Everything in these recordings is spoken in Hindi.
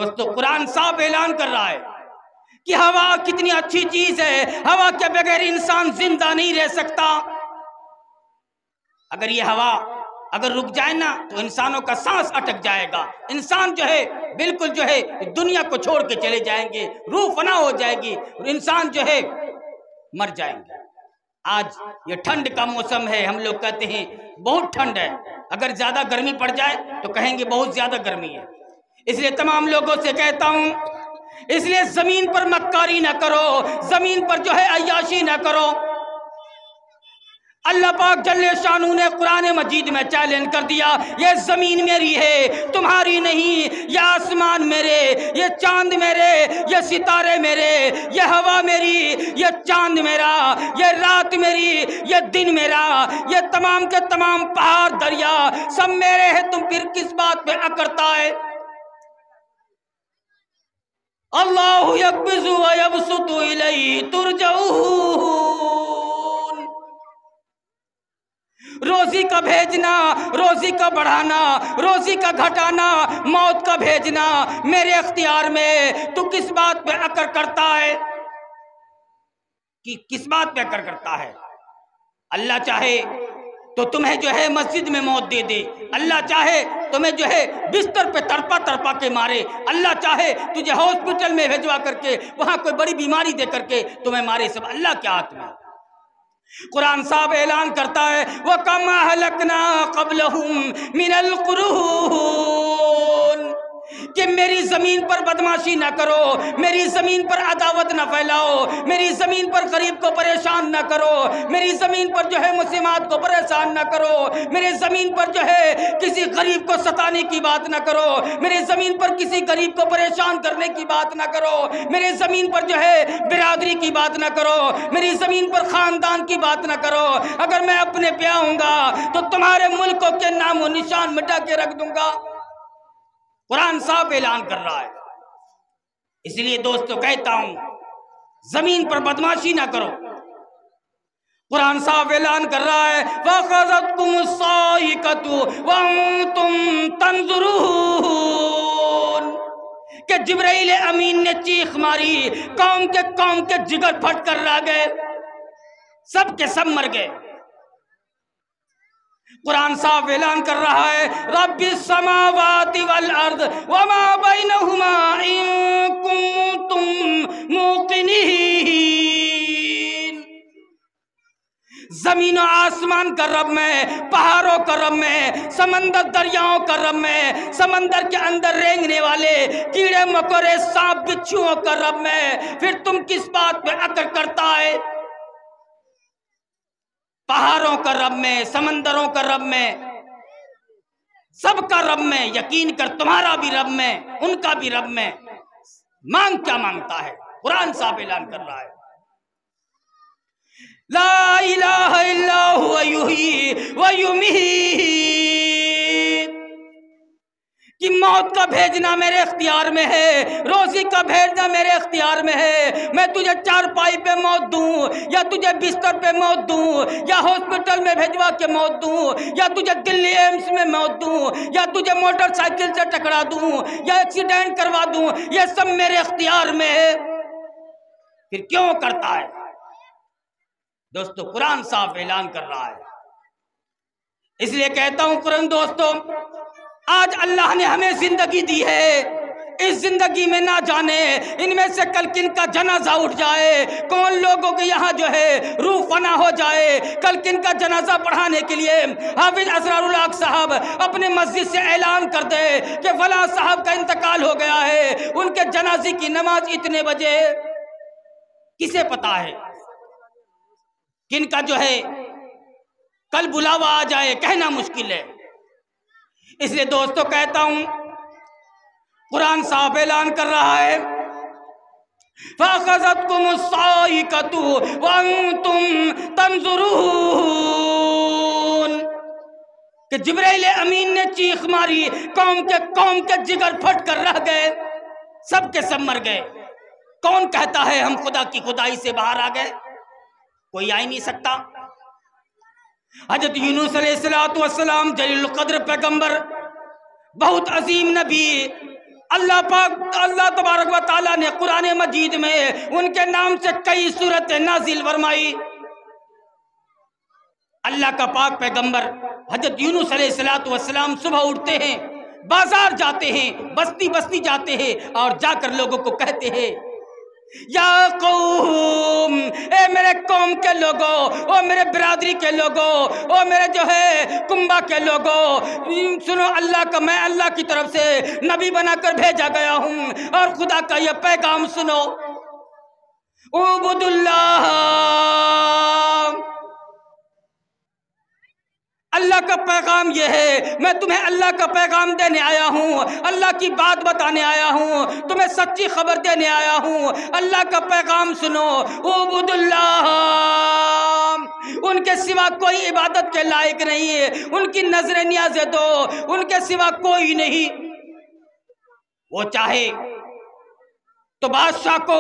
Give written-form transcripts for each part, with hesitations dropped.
दोस्तों कुरान साफ ऐलान कर रहा है कि हवा कितनी अच्छी चीज है, हवा के बगैर इंसान जिंदा नहीं रह सकता। अगर ये हवा अगर रुक जाए ना तो इंसानों का सांस अटक जाएगा, इंसान जो है बिल्कुल जो है दुनिया को छोड़ के चले जाएंगे, रूह फना हो जाएगी, इंसान जो है मर जाएंगे। आज ये ठंड का मौसम है, हम लोग कहते हैं बहुत ठंड है, अगर ज्यादा गर्मी पड़ जाए तो कहेंगे बहुत ज्यादा गर्मी है। इसलिए तमाम लोगों से कहता हूं, इसलिए जमीन पर मक्कारी ना करो, जमीन पर जो है अय्याशी ना करो। अल्लाह पाक जल्ले शानू ने कुरान मजीद में चैलेंज कर दिया, ये जमीन मेरी है तुम्हारी नहीं, ये आसमान मेरे, ये चांद मेरे, ये सितारे मेरे, ये हवा मेरी, ये चांद मेरा, ये रात मेरी, ये दिन मेरा, ये तमाम के तमाम पहाड़ दरिया सब मेरे हैं, तुम फिर किस बात पे अकड़ता है। अल्लाहु यक़बिज़ु व यबसुतु इलैहि तुरजऊन। रोजी का भेजना, रोजी का बढ़ाना, रोजी का घटाना, मौत का भेजना मेरे इख्तियार में। तू किस बात पे अकड़ करता है कि किस बात पे अकड़ करता है? अल्लाह चाहे तो तुम्हें जो है मस्जिद में मौत दे दे, अल्लाह चाहे तुम्हें जो है बिस्तर पे तड़पा तड़पा के मारे, अल्लाह चाहे तुझे हॉस्पिटल में भेजवा करके वहां कोई बड़ी बीमारी दे करके तुम्हें मारे, सब अल्लाह के हाथ में। कुरान साहब ऐलान करता है वो कमा हलकना क़ब्लहुम मिनल क़ुरून, कि मेरी ज़मीन पर बदमाशी ना करो, मेरी ज़मीन पर अदावत ना फैलाओ, मेरी ज़मीन पर गरीब को परेशान ना करो, मेरी ज़मीन पर जो है मुस्लिमात को परेशान ना करो, मेरी ज़मीन पर जो है किसी गरीब को सताने की बात ना करो, मेरी ज़मीन पर किसी गरीब को परेशान करने की बात ना करो, मेरी ज़मीन पर जो है बिरादरी की बात ना करो, मेरी ज़मीन पर ख़ानदान की बात ना करो। अगर मैं अपने पे आऊँगा तो तुम्हारे मुल्कों के नामो निशान मिटा के रख दूंगा। कुरान साफ ऐलान कर रहा है। इसलिए दोस्तों कहता हूं जमीन पर बदमाशी ना करो। कुरान साफ ऐलान कर रहा है वअख़ज़तकुमुस्साइक़तु वअंतुम तंज़ुरून, कि जिब्राइल अमीन ने चीख मारी, कौम के जिगर फट कर रह गए, सब के सब मर गए। कुरान साफ ऐलान कर रहा है रब्बिस समावाति वल अर्द वमा बैनहुमा इन कुंतुम मूक़िनीन। जमीन और आसमान का रब में, पहाड़ों का रब में, समंदर दरियाओं का रब में, समंदर के अंदर रेंगने वाले कीड़े मकोड़े सांप बिच्छुओं का रब में, फिर तुम किस बात पे अकड़ करता है? पहाड़ों का रब में, समंदरों का रब में, सबका रब में यकीन कर, तुम्हारा भी रब में, उनका भी रब में। मांग क्या मांगता है? कुरान साहब ऐलान कर रहा है ला इलाहा इल्ला हुवा युहयी व युमीत, कि मौत का भेजना मेरे इख्तियार में है, रोजी का भेजना मेरे इख्तियार में है। मैं तुझे चारपाई पे मौत दूं, या तुझे बिस्तर पे मौत दूं, या हॉस्पिटल में भेजवा के मौत दूं, या तुझे दिल्ली एम्स में मौत दूं, या तुझे मोटरसाइकिल से टकरा दूं, या एक्सीडेंट करवा दूं, ये सब मेरे इख्तियार में है। फिर क्यों करता है? दोस्तों कुरान साफ ऐलान कर रहा है। इसलिए कहता हूं कुरान दोस्तों, आज अल्लाह ने हमें जिंदगी दी है, इस जिंदगी में ना जाने इनमें से कल किन का जनाजा उठ जाए, कौन लोगों के यहाँ जो है रूह फना हो जाए। कल किन का जनाजा पढ़ाने के लिए हाफिज असरारुल हक साहब अपने मस्जिद से ऐलान कर दे कि फला साहब का इंतकाल हो गया है, उनके जनाजे की नमाज इतने बजे, किसे पता है किन का जो है कल बुलावा आ जाए, कहना मुश्किल है। इसलिए दोस्तों कहता हूं कुरान साहब ऐलान कर रहा है फ़अख़ज़तकुमुस्साइक़तु वअंतुम तंज़ुरून, कि जिब्राइल अमीन ने चीख मारी, कौम के जिगर फट कर रह गए, सब के सब मर गए। कौन कहता है हम खुदा की खुदाई से बाहर आ गए? कोई आ ही नहीं सकता। हजरत यूनुस अलैहिस्सलातु वस्सलाम जलीलुल क़द्र पैगंबर, बहुत अजीम नबी, अल्लाह पाक अल्लाह तबारक व तआला ने कुरान मजीद में उनके नाम से कई सूरतें नाजिल फरमाई। अल्लाह का पाक पैगंबर हजरत यूनुस अलैहिस्सलाम सुबह उठते हैं, बाजार जाते हैं, बस्ती बस्ती जाते हैं और जाकर लोगों को कहते हैं, या कौम, ए मेरे कौम के लोगों, ओ मेरे बिरादरी के लोगों, ओ मेरे जो है कुंबा के लोगों, सुनो अल्लाह का, मैं अल्लाह की तरफ से नबी बनाकर भेजा गया हूं और खुदा का यह पैगाम सुनो, उबुदुल्लाह, अल्लाह का पैगाम यह है, मैं तुम्हें अल्लाह का पैगाम देने आया हूँ, अल्लाह की बात बताने आया हूँ, तुम्हें सच्ची खबर देने आया हूँ। अल्लाह का पैगाम सुनो, उबुदुल्लाह, उनके सिवा कोई इबादत के लायक नहीं है, उनकी नजर नियाज़ें दो, उनके सिवा कोई नहीं। वो चाहे तो बादशाह को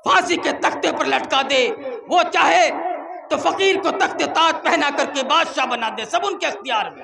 फांसी के तख्ते पर लटका दे, वो चाहे तो फकीर को तख्ते ताज पहना करके बादशाह बना दे, सब उनके अख्तियार में।